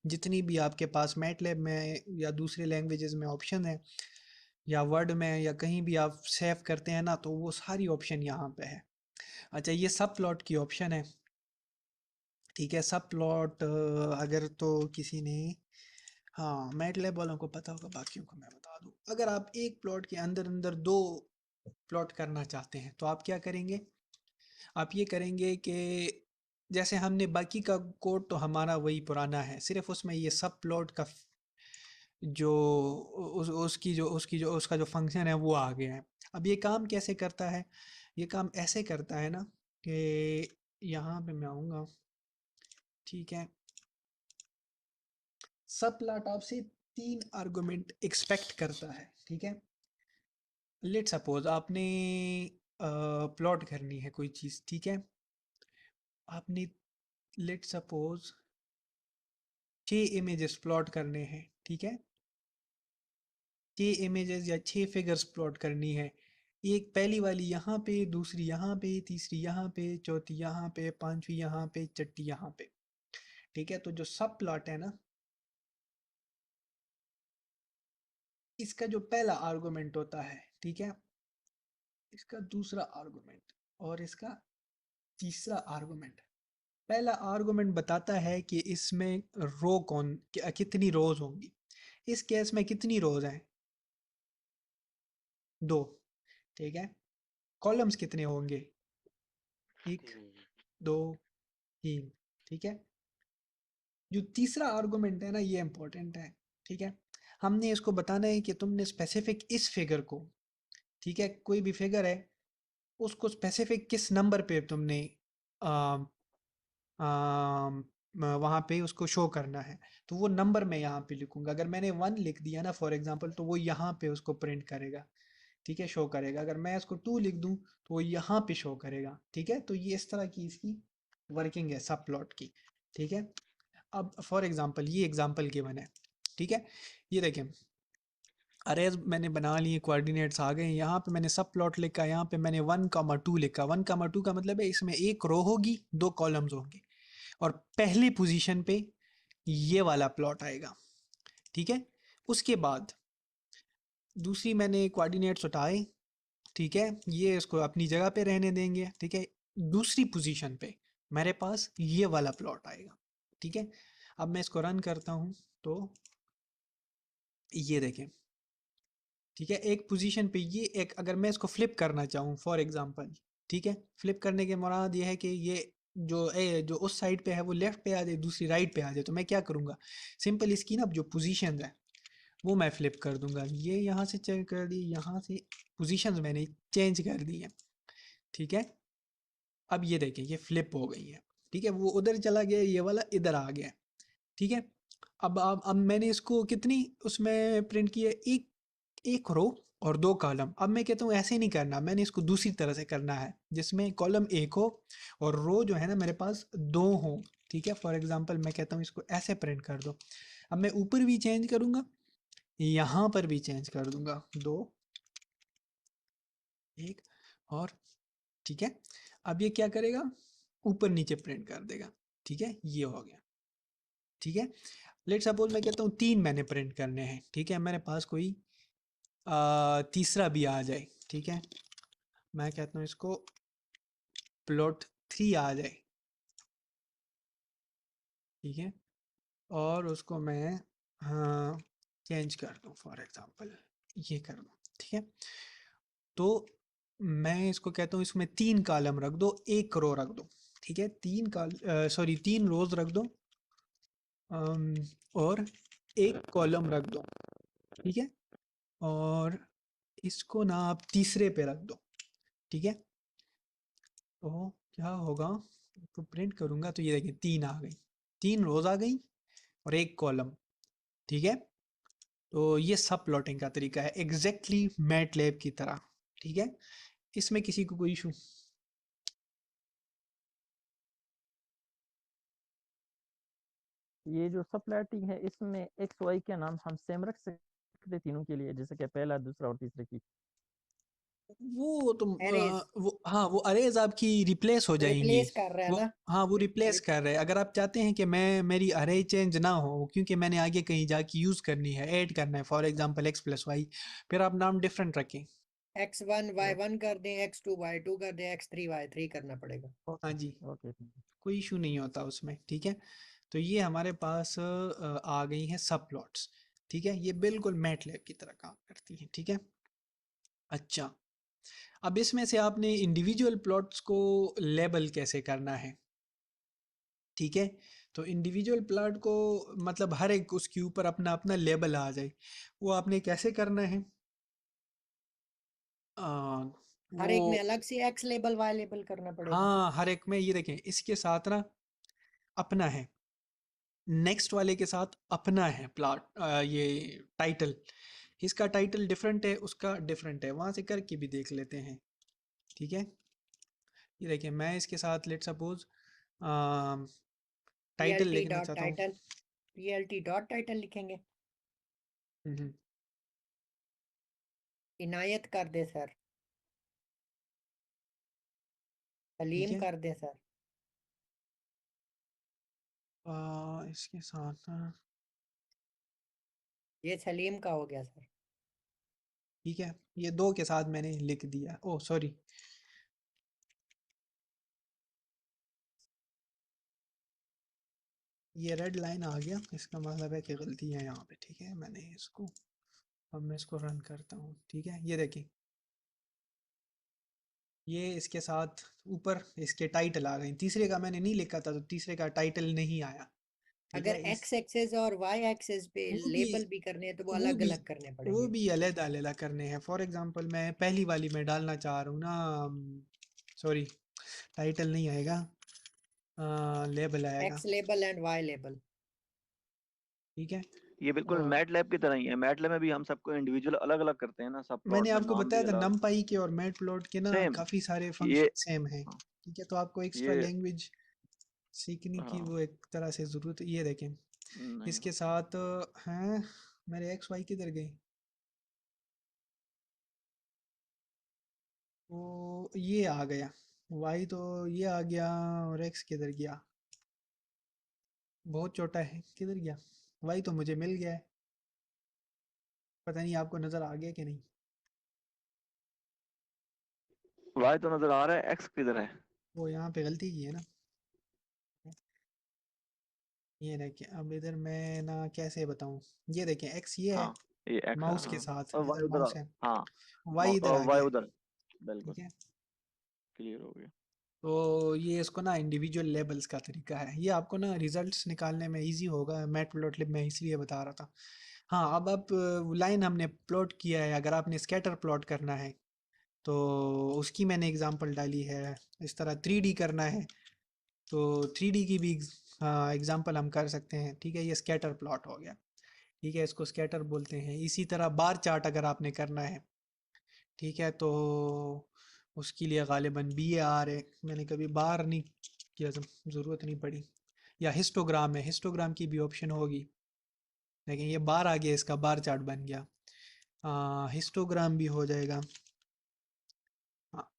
जितनी भी आपके पास मैटलैब में या दूसरे लैंग्वेजेस में ऑप्शन है, या वर्ड में या कहीं भी आप सेव करते हैं ना, तो वो सारी ऑप्शन यहाँ पे है। अच्छा, ये सब प्लॉट की ऑप्शन है, ठीक है। सब प्लॉट अगर तो किसी ने, हाँ, मैटलैब वालों को पता होगा, बाकियों को मैं बता दूं। अगर आप एक प्लॉट के अंदर अंदर दो प्लॉट करना चाहते हैं तो आप क्या करेंगे? आप ये करेंगे कि जैसे हमने बाकी का कोड तो हमारा वही पुराना है, सिर्फ उसमें ये सब प्लॉट का जो उसकी जो उसका जो फंक्शन है वो आ गया है। अब ये काम कैसे करता है? ये काम ऐसे करता है ना कि यहाँ पे मैं आऊँगा, ठीक है। सब प्लॉट आपसे 3 आर्गुमेंट एक्सपेक्ट करता है, ठीक है। लेट सपोज आपने प्लॉट करनी है कोई चीज़, ठीक है। आपने लेट सपोज 6 इमेजेस प्लॉट करने हैं, ठीक है। 6 इमेजेस या 6 फिगर्स प्लॉट करनी है। एक पहली वाली यहाँ पे, दूसरी यहाँ पे, तीसरी यहाँ पे, चौथी यहाँ पे, पांचवी यहाँ पे, छठी यहाँ पे, ठीक है। तो जो सब प्लॉट है ना, इसका जो पहला आर्गुमेंट होता है, ठीक है, इसका दूसरा आर्गुमेंट और इसका तीसरा आर्गुमेंट। पहला आर्गुमेंट बताता है कि इसमें रो कितनी रोज होंगी। इस केस में कितनी रोज हैं? 2, ठीक है। कॉलम्स कितने होंगे? 1, 2, 3, ठीक है। जो तीसरा आर्गुमेंट है ना, ये इंपॉर्टेंट है, ठीक है। हमने इसको बताना है कि तुमने स्पेसिफिक इस फिगर को, ठीक है, कोई भी फिगर है उसको स्पेसिफिक किस नंबर पे तुमने वहाँ पे उसको शो करना है। तो वो नंबर मैं यहाँ पे लिखूंगा। अगर मैंने 1 लिख दिया ना फॉर एग्जांपल, तो वो यहाँ पे उसको प्रिंट करेगा, ठीक है, शो करेगा। अगर मैं इसको 2 लिख दूँ तो वो यहाँ पे शो करेगा, ठीक है। तो ये इस तरह की इसकी वर्किंग है सब प्लॉट की, ठीक है। अब फॉर एग्जांपल ये एग्जांपल गिवन है, ठीक है। ये देखें, अरेज मैंने बना लिए, कोऑर्डिनेट्स आ गए। यहाँ पे मैंने सब प्लॉट लिखा, यहाँ पे मैंने 1,2 लिखा। 1,2 का मतलब है इसमें एक रो होगी, 2 कॉलम्स होंगे, और पहली पोजीशन पे ये वाला प्लॉट आएगा, ठीक है। उसके बाद दूसरी मैंने कोऑर्डिनेट्स उठाए, ठीक है, ये इसको अपनी जगह पे रहने देंगे, ठीक है। दूसरी पोजीशन पे मेरे पास ये वाला प्लॉट आएगा, ठीक है। अब मैं इसको रन करता हूँ तो ये देखें, ठीक है। एक पोजीशन पे ये एक, अगर मैं इसको फ्लिप करना चाहूँ फॉर एग्जांपल, ठीक है, फ्लिप करने के मुराद ये है कि ये जो उस साइड पे है वो लेफ्ट पे आ जाए, दूसरी राइट पे आ जाए। तो मैं क्या करूँगा, सिंपल इसकी ना जो पोजीशन है वो मैं फ्लिप कर दूंगा। ये यहाँ से चेंज कर दी, यहाँ से पोजीशंस मैंने चेंज कर दी है, ठीक है। अब ये देखें ये फ्लिप हो गई है, ठीक है। वो उधर चला गया, ये वाला इधर आ गया, ठीक है। अब मैंने इसको कितनी उसमें प्रिंट की है, एक एक रो और 2 कॉलम। अब मैं कहता हूँ ऐसे नहीं करना, मैंने इसको दूसरी तरह से करना है, जिसमें कॉलम 1 हो और रो जो है ना मेरे पास 2 हो, ठीक है। फॉर एग्जांपल मैं कहता हूँ इसको ऐसे प्रिंट कर दो। अब मैं ऊपर भी चेंज करूँगा, यहाँ पर भी चेंज कर दूंगा, 2, 1 और, ठीक है। अब ये क्या करेगा, ऊपर नीचे प्रिंट कर देगा, ठीक है। ये हो गया, ठीक है। लेट सपोज मैं कहता हूँ 3 मैंने प्रिंट करने हैं, ठीक है। मेरे पास कोई तीसरा भी आ जाए, ठीक है। मैं कहता हूँ इसको प्लॉट 3 आ जाए, ठीक है। और उसको मैं हाँ चेंज कर दूँ, फॉर एग्जांपल ये कर दूँ, ठीक है। तो मैं इसको कहता हूँ इसमें 3 कॉलम रख दो, 1 रो रख दो, ठीक है। 3 रोज रख दो, और 1 कॉलम रख दो, ठीक है। और इसको ना आप तीसरे पे रख दो, ठीक है। तो क्या होगा, तो प्रिंट करूंगा तो ये देखिए 3 आ गई, 3 रोज आ गई और 1 कॉलम, ठीक है। तो ये सब प्लॉटिंग का तरीका है, एग्जैक्टली मैटलैब की तरह, ठीक है। इसमें किसी को कोई इशू? ये जो सबप्लॉटिंग है इसमें एक्स वाई का नाम हम सेम रख सकते तीनों के लिए, जैसे कि पहला, दूसरा और तीसरे की? वो तुम एरेज वो हाँ वो अरेज आपकी रिप्लेस हो जाएंगी। रिप्लेस कर रहा है वो ना। हाँ वो रिप्लेस रिप- कर रहे हैं। अगर आप चाहते हैं कि मेरी अरे चेंज ना हो क्योंकि मैंने आगे कहीं जाके यूज करनी है, ऐड करना है, for example x plus Y, फिर आप नाम डिफरेंट रखें। x1 तो y1 कर दें, x2 y2 कर दें, x3 y3 करना पड़ेगा। हाँ ओके जी, ओके कोई इशू नहीं होता उसमें। ठीक है, तो ये हमारे पास आ गई हैं सब प्लॉट्स। ठीक है, ये बिल्कुल मैटलैब की तरह काम करती हैं। ठीक है, अच्छा, अब इसमें से आपने इंडिविजुअल प्लॉट्स को लेबल कैसे करना है। ठीक है, तो इंडिविजुअल प्लॉट को मतलब हर एक उसके ऊपर अपना अपना लेबल आ जाए, वो आपने कैसे करना है। आ, हर वो एक में अलग से x लेबल y लेबल करना पड़ेगा। हाँ हर एक में, ये देखें इसके साथ ना अपना है, नेक्स्ट वाले के साथ अपना है प्लॉट, ये टाइटल, इसका टाइटल डिफरेंट है, उसका डिफरेंट है, वहां से करके भी देख लेते हैं। ठीक है, ये देखिए मैं इसके साथ लेट सपोज टाइटल plt लिखना डॉट चाहता हूँ। टाइटल plt डॉट टाइटल लिखेंगे। हम्म, इनायत कर दे सर, ठीक सलीम है, कर दे सर। इसके साथ ना, ये सलीम का हो गया सर। ठीक है, ये दो के साथ मैंने लिख दिया, ओ सॉरी, ये रेड लाइन आ गया, इसका मतलब है कि गलती है यहाँ पे। ठीक है, मैंने इसको, अब मैं इसको रन करता हूँ। ठीक है, ये देखिए ये इसके साथ ऊपर इसके टाइटल आ गए, तीसरे का मैंने नहीं लिखा था तो तीसरे का टाइटल नहीं आया। ठीक अगर है, इस x एक्सेस और y एक्सेस पे वो भी लेबल भी करने हैं तो वो वो अलग भी अलग करने वो पड़ेंगे। भी अलग अलग करने हैं। फॉर एग्जांपल मैं पहली वाली में डालना चाह रहा हूँ ना, सॉरी टाइटल नहीं आएगा, लेबल आएगा। x label and y label. ठीक है, ये बिल्कुल मैट लैब की तरह ही है। मैट लैब में भी हम सबको इंडिविजुअल अलग अलग करते हैं ना, सब मैंने प्लॉट में आपको नाम भी बताया था अलग। नमपाई के और मैटप्लॉट के ना सेम काफ़ी सारे ये, फंक्शन सेम हैं। हाँ, ठीक है, तो आपको एक्स्ट्रा ये, लैंग्वेज सीखने की हाँ, वो एक तरह से ज़रूरत है। ये देखें नहीं इसके होती। साथ हैं, मेरे एक्स वाई किधर गई, वो ये आ गया, वाई तो ये आ गया, और एक्स किधर गया, बहुत छोटा है, किधर गया, वाई तो मुझे मिल गया है, पता नहीं आपको नज़र आ गया कि नहीं। वाई तो नजर आ रहा है, एक्स किधर है? वो यहाँ पे गलती की है ना, ये देखिए अब इधर मैं ना कैसे बताऊँ, ये देखें एक्स ये है हाँ, ये एक्स है, माउस के हाँ, साथ, और वाई इधर उधर माउस है, हाँ, वाई इधर आ वाई गया है। उधर, बिल्कुल ठीक है, क्लियर हो गया। तो ये इसको ना इंडिविजुअल लेबल्स का तरीका है, ये आपको ना रिजल्ट्स निकालने में इजी होगा मैटप्लॉटलिब में, इसलिए बता रहा था। हाँ अब आप लाइन हमने प्लॉट किया है, अगर आपने स्कैटर प्लॉट करना है तो उसकी मैंने एग्जांपल डाली है। इस तरह 3D करना है तो 3D की भी एग्जांपल हम कर सकते हैं। ठीक है, ये स्कैटर प्लॉट हो गया। ठीक है, इसको स्कैटर बोलते हैं। इसी तरह बार चार्ट अगर आपने करना है, ठीक है, तो उसके लिए गालिबन बी ए आर है, मैंने कभी बार नहीं किया, ज़रूरत नहीं पड़ी। या हिस्टोग्राम है, हिस्टोग्राम की भी ऑप्शन होगी, लेकिन ये बार आ गया, इसका बार चार्ट बन गया। हिस्टोग्राम भी हो जाएगा। हाँ,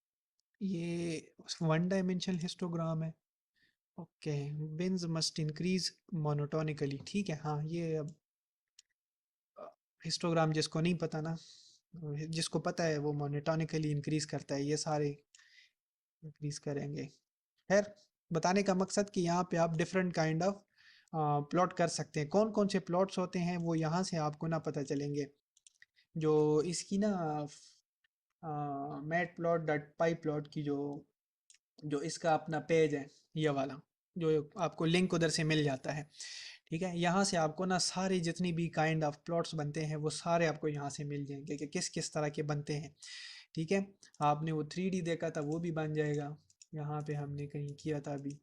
ये वन डायमेंशनल हिस्टोग्राम है। Okay, beans must increase monotonically. ठीक है, हाँ ये अब हिस्टोग्राम जिसको नहीं पता ना, जिसको पता है वो मोनोटोनिकली इंक्रीज करता है, ये सारे इंक्रीज करेंगे। खैर, बताने का मकसद कि यहाँ पे आप डिफरेंट काइंड ऑफ प्लॉट कर सकते हैं। कौन कौन से प्लॉट्स होते हैं वो यहाँ से आपको ना पता चलेंगे। जो इसकी ना मैट प्लॉट डॉट पाई प्लॉट की जो जो इसका अपना पेज है, ये वाला जो आपको लिंक उधर से मिल जाता है। ठीक है, यहाँ से आपको ना सारे जितनी भी काइंड ऑफ प्लॉट्स बनते हैं वो सारे आपको यहाँ से मिल जाएंगे कि किस किस तरह के बनते हैं। ठीक है, आपने वो 3D देखा था वो भी बन जाएगा, यहाँ पे हमने कहीं किया था अभी,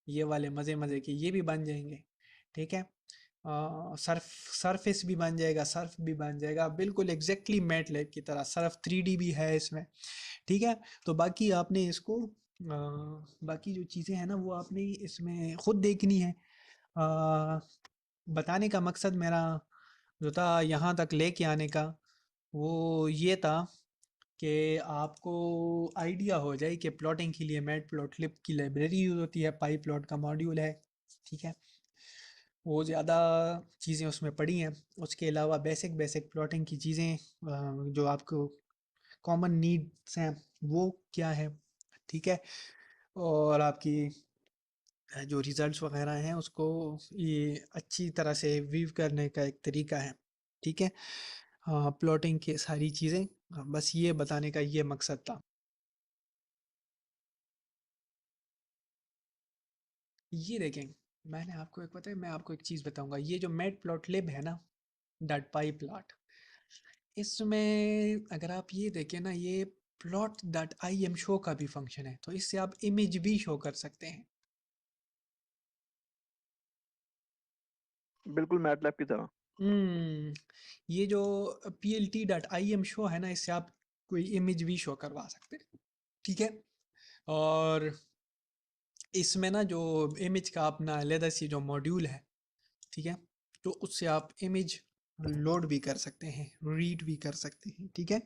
ये वाले मज़े मज़े के ये भी बन जाएंगे। ठीक है, सर्फ सरफेस भी बन जाएगा, सर्फ भी बन जाएगा, बिल्कुल एग्जैक्टली मैट लैब की तरह। सर्फ 3D भी है इसमें। ठीक है, तो बाकी आपने इसको बाकी जो चीज़ें हैं ना वो आपने इसमें खुद देखनी है। बताने का मकसद मेरा जो था यहाँ तक लेके आने का, वो ये था कि आपको आइडिया हो जाए कि प्लॉटिंग के लिए मैटप्लॉटलिब की लाइब्रेरी यूज़ होती है, पाईप्लॉट का मॉड्यूल है, ठीक है। वो ज़्यादा चीज़ें उसमें पड़ी हैं। उसके अलावा बेसिक बेसिक प्लॉटिंग की चीज़ें जो आपको कॉमन नीड्स हैं वो क्या है, ठीक है। और आपकी जो रिजल्ट्स वगैरह हैं उसको ये अच्छी तरह से व्यू करने का एक तरीका है, ठीक है। प्लॉटिंग की सारी चीज़ें, बस ये बताने का ये मकसद था। ये देखें, मैंने आपको एक पता है, मैं आपको एक चीज़ बताऊंगा। ये जो मैटप्लॉटलिब है ना, डॉट पाई प्लॉट, इसमें अगर आप ये देखें ना, ये plot dot I am show का भी फंक्शन है, तो इससे आप इमेज भी शो कर सकते हैं। बिल्कुल मैटलैब की तरह। ये जो plt dot I am show है ना, इससे आप कोई इमेज भी शो करवा सकते हैं, ठीक है। और इसमें ना जो इमेज का अपना अलग सी जो मॉड्यूल है, ठीक है, तो उससे आप इमेज लोड भी कर सकते हैं, रीड भी कर सकते हैं, ठीक है।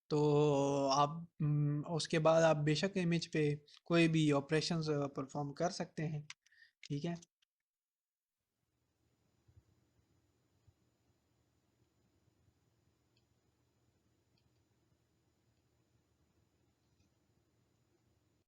तो आप उसके बाद आप बेशक इमेज पे कोई भी ऑपरेशंस परफॉर्म कर सकते हैं, ठीक है।